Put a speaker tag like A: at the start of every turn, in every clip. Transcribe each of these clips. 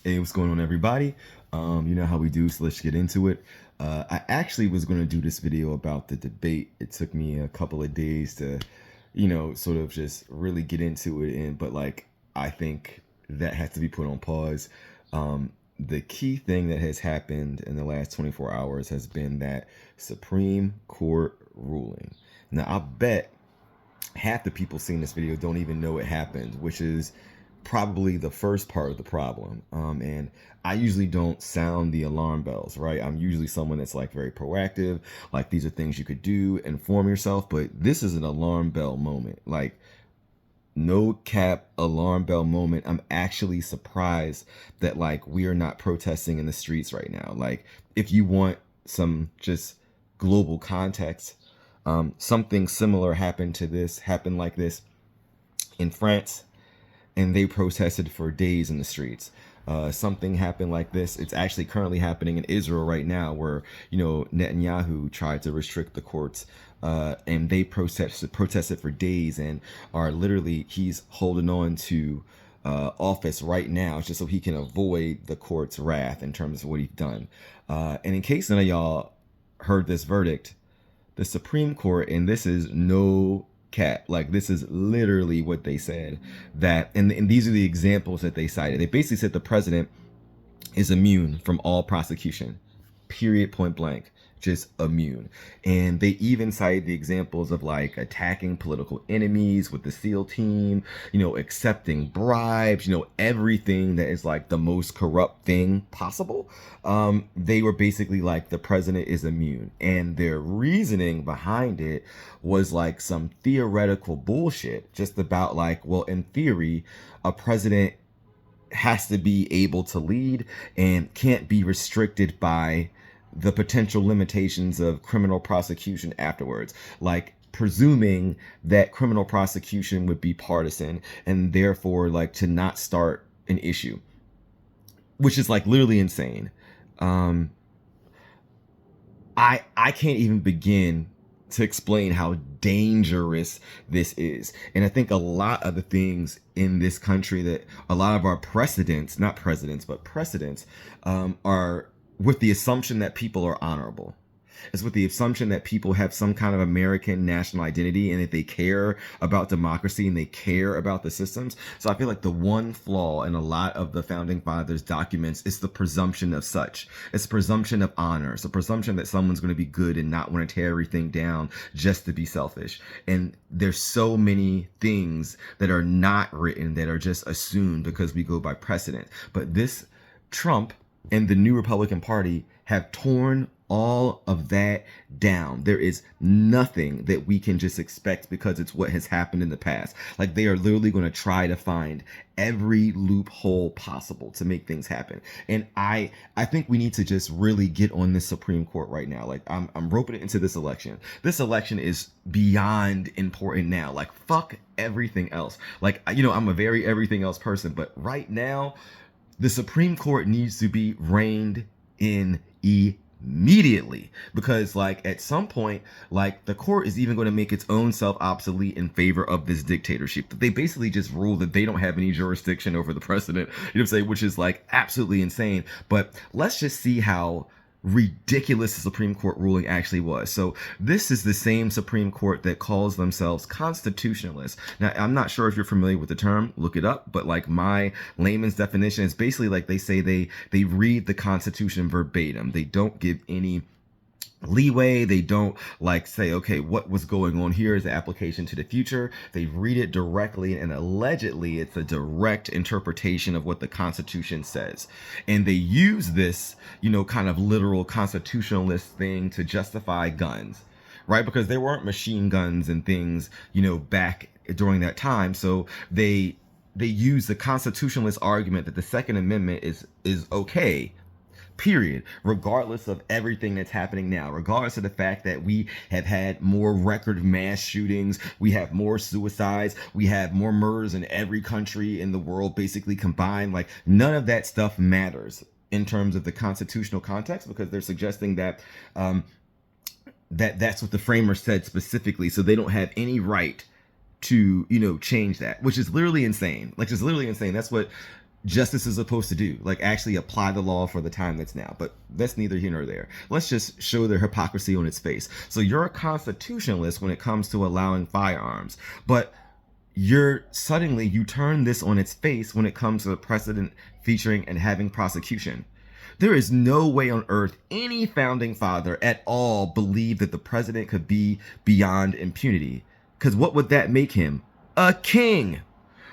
A: Hey, what's going on, everybody? You know how we do, so let's get into it. I actually was going to do this video about the debate. It took me a couple of days to, sort of just really get into it. But like, I think that has to be put on pause. The key thing that has happened in the last 24 hours has been that Supreme Court ruling. Now, I bet half the people seeing this video don't even know it happened, which is probably the first part of the problem. And I usually don't sound the alarm bells, right? I'm usually someone that's like very proactive, like these are things you could do, inform yourself. But this is an alarm bell moment, like no cap alarm bell moment. I'm actually surprised that like we are not protesting in the streets right now. Like, if you want some just global context, something similar happened like this in France, and they protested for days in the streets. Something happened like this. It's actually currently happening in Israel right now, where Netanyahu tried to restrict the courts, and they protested for days, and are literally he's holding on to office right now just so he can avoid the court's wrath in terms of what he's done. And in case none of y'all heard this verdict, the Supreme Court, and this is no cap, like this is literally what they said, that and these are the examples that they cited. They basically said the president is immune from all prosecution, period, point blank, just immune. And they even cited the examples of like attacking political enemies with the SEAL team, accepting bribes, everything that is like the most corrupt thing possible. They were basically like, the president is immune. And their reasoning behind it was like some theoretical bullshit, just about like, well, in theory, a president has to be able to lead and can't be restricted by the potential limitations of criminal prosecution afterwards, like presuming that criminal prosecution would be partisan and therefore like to not start an issue, which is like literally insane. I can't even begin to explain how dangerous this is. And I think a lot of the things in this country, that a lot of our precedents, not presidents, but precedents, are with the assumption that people are honorable. It's with the assumption that people have some kind of American national identity and that they care about democracy and they care about the systems. So I feel like the one flaw in a lot of the founding fathers' documents is the presumption of such. It's a presumption of honor. It's a presumption that someone's going to be good and not want to tear everything down just to be selfish. And there's so many things that are not written that are just assumed because we go by precedent. But this Trump and the new Republican Party have torn all of that down. There is nothing that we can just expect because it's what has happened in the past. Like, they are literally going to try to find every loophole possible to make things happen. And I think we need to just really get on this Supreme Court right now. Like, I'm roping it into this election. This election is beyond important now. Like, fuck everything else. Like, I'm a very everything else person, but right now the Supreme Court needs to be reined in immediately, because like at some point, like the court is even going to make its own self obsolete in favor of this dictatorship. They basically just rule that they don't have any jurisdiction over the president, what I'm saying, which is like absolutely insane. But let's just see how ridiculous the Supreme Court ruling actually was. So this is the same Supreme Court that calls themselves constitutionalists. Now, I'm not sure if you're familiar with the term, look it up, but like my layman's definition is basically like they say they read the Constitution verbatim. They don't give any leeway. They don't like say, okay, what was going on here is the application to the future. They read it directly, and allegedly it's a direct interpretation of what the Constitution says. And they use this, kind of literal constitutionalist thing to justify guns, right? Because there weren't machine guns and things, back during that time. So they use the constitutionalist argument that the Second Amendment is okay, period, regardless of everything that's happening now, regardless of the fact that we have had more record mass shootings, we have more suicides, we have more murders in every country in the world basically combined. Like, none of that stuff matters in terms of the constitutional context, because they're suggesting that that's what the framers said specifically, so they don't have any right to change that, which is literally insane. Like, just literally insane. That's what justice is supposed to do, like actually apply the law for the time that's now. But that's neither here nor there. Let's just show their hypocrisy on its face. So you're a constitutionalist when it comes to allowing firearms, but you turn this on its face when it comes to the precedent featuring and having prosecution. There is no way on earth any founding father at all believed that the president could be beyond impunity. Because what would that make him? A king.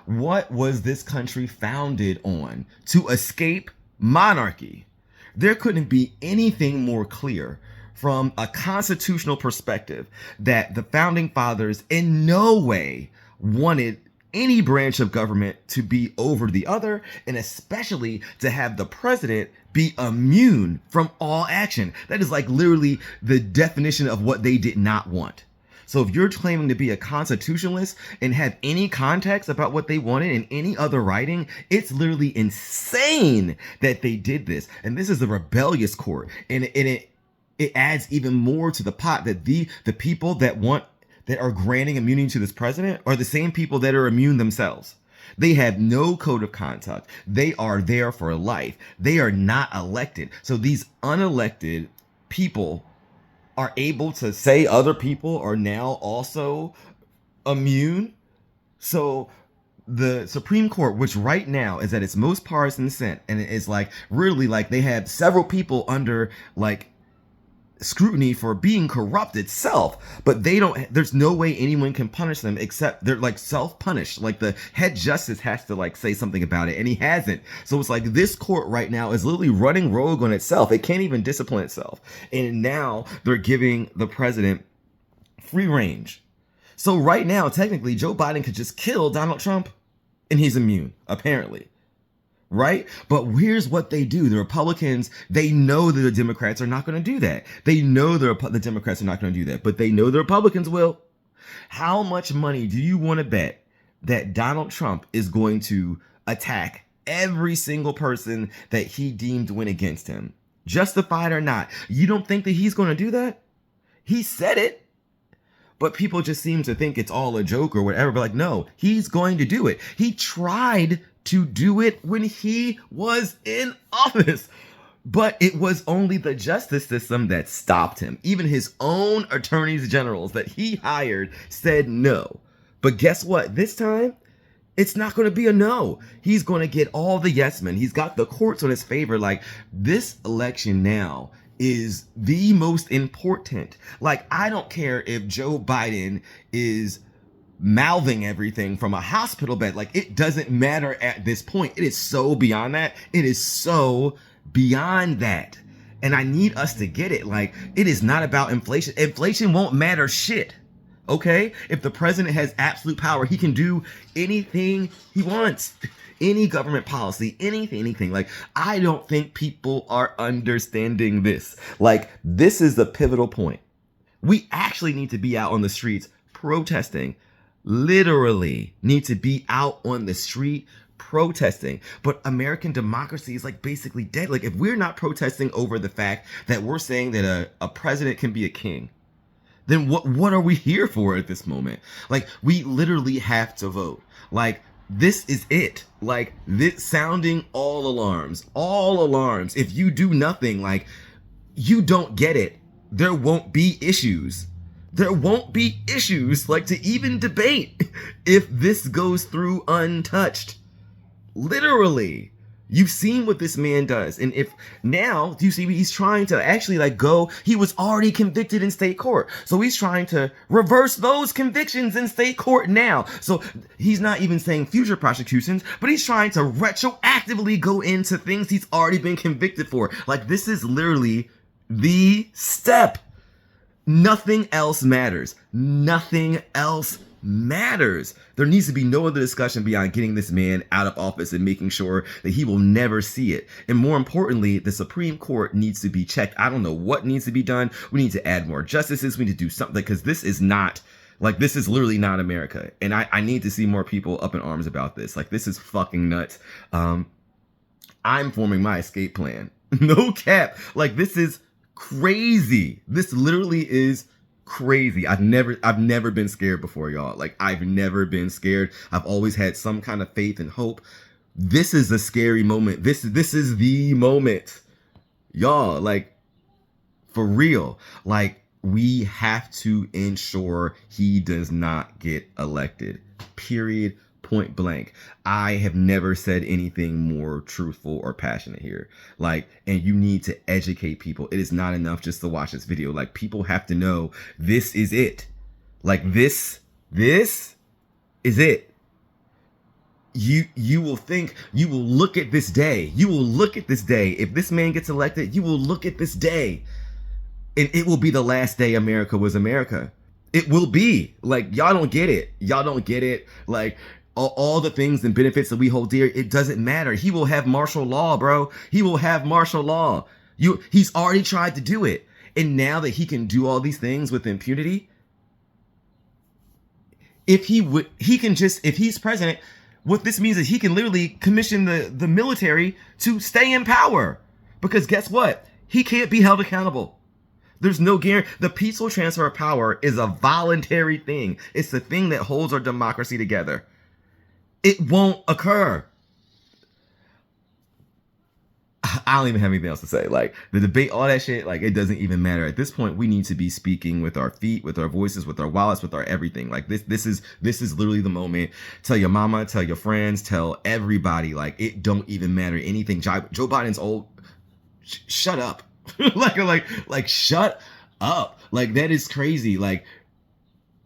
A: What was this country founded on? To escape monarchy. There couldn't be anything more clear from a constitutional perspective that the founding fathers in no way wanted any branch of government to be over the other, and especially to have the president be immune from all action. That is like literally the definition of what they did not want. So if you're claiming to be a constitutionalist and have any context about what they wanted in any other writing, it's literally insane that they did this. And this is a rebellious court. And it adds even more to the pot that the people that are granting immunity to this president are the same people that are immune themselves. They have no code of conduct. They are there for life. They are not elected. So these unelected people are able to say other people are now also immune. So the Supreme Court, which right now is at its most partisan sense, and it is like really like they have several people under like scrutiny for being corrupt itself, but there's no way anyone can punish them except they're like self-punished. Like the head justice has to like say something about it, and he hasn't. So it's like this court right now is literally running rogue on itself. It can't even discipline itself, and now they're giving the president free range. So right now, technically, Joe Biden could just kill Donald Trump and he's immune, apparently. Right? But here's what they do. The Republicans, they know that the Democrats are not going to do that. They know the Democrats are not going to do that, but they know the Republicans will. How much money do you want to bet that Donald Trump is going to attack every single person that he deemed went against him? Justified or not? You don't think that he's going to do that? He said it. But people just seem to think it's all a joke or whatever. But like, no, he's going to do it. He tried to do it when he was in office. But it was only the justice system that stopped him. Even his own attorneys generals that he hired said no. But guess what? This time, it's not going to be a no. He's going to get all the yes men. He's got the courts on his favor. Like, this election now is the most important. Like, I don't care if Joe Biden is mouthing everything from a hospital bed. Like, it doesn't matter at this point. It is so beyond that. It is so beyond that. And I need us to get it. Like, it is not about inflation. Inflation won't matter shit. Okay? If the president has absolute power, he can do anything he wants. Any government policy, anything. Like, I don't think people are understanding this. Like, this is the pivotal point. We actually need to be out on the streets protesting. Literally need to be out on the street protesting. But American democracy is like basically dead. Like, if we're not protesting over the fact that we're saying that a president can be a king, then what are we here for at this moment? Like, we literally have to vote. Like, this is it. Like, this sounding all alarms. All alarms. If you do nothing, like, you don't get it, there won't be issues. There won't be issues, like, to even debate if this goes through untouched. Literally. You've seen what this man does. And if now, you see, he's trying to actually like go, he was already convicted in state court. So he's trying to reverse those convictions in state court now. So he's not even saying future prosecutions, but he's trying to retroactively go into things he's already been convicted for. Like, this is literally the step. Nothing else matters. Nothing else matters. There needs to be no other discussion beyond getting this man out of office and making sure that he will never see it. And more importantly, the Supreme Court needs to be checked. I don't know what needs to be done. We need to add more justices. We need to do something, because this is not, like, this is literally not America. And I need to see more people up in arms about this. Like, this is fucking nuts. I'm forming my escape plan. No cap. Like, this is crazy. This literally is crazy. I've never been scared before, y'all. Like, I've never been scared. I've always had some kind of faith and hope. This is a scary moment. This is the moment. Y'all, like, for real. Like, we have to ensure he does not get elected. Period. Point blank. I have never said anything more truthful or passionate here. Like, and you need to educate people. It is not enough just to watch this video. Like, people have to know this is it. Like, this is it. You will think, you will look at this day. You will look at this day. If this man gets elected, you will look at this day. And it will be the last day America was America. It will be. Like, y'all don't get it. Y'all don't get it. Like, all the things and benefits that we hold dear, it doesn't matter. He will have martial law, bro. He will have martial law. He's already tried to do it. And now that he can do all these things with impunity, if he's president, what this means is he can literally commission the military to stay in power. Because guess what? He can't be held accountable. There's no guarantee. The peaceful transfer of power is a voluntary thing. It's the thing that holds our democracy together. It won't occur. I don't even have anything else to say. Like, the debate, all that shit, like, it doesn't even matter. At this point, we need to be speaking with our feet, with our voices, with our wallets, with our everything. Like, this is literally the moment. Tell your mama, tell your friends, tell everybody. Like, it don't even matter anything. Joe Biden's old. Shut up. like shut up. Like, that is crazy. Like,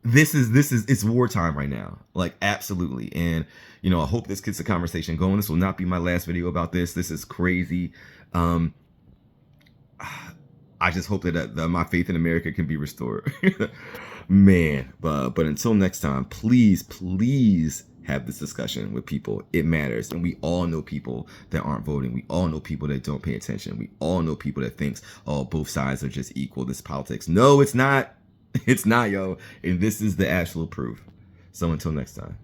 A: this is it's wartime right now. Like, absolutely. And I hope this gets the conversation going. This will not be my last video about this. This is crazy. I just hope that my faith in America can be restored. Man, but until next time, please have this discussion with people. It matters. And we all know people that aren't voting. We all know people that don't pay attention. We all know people that thinks, oh, both sides are just equal. This is politics. No, it's not. It's not, yo. And this is the actual proof. So until next time.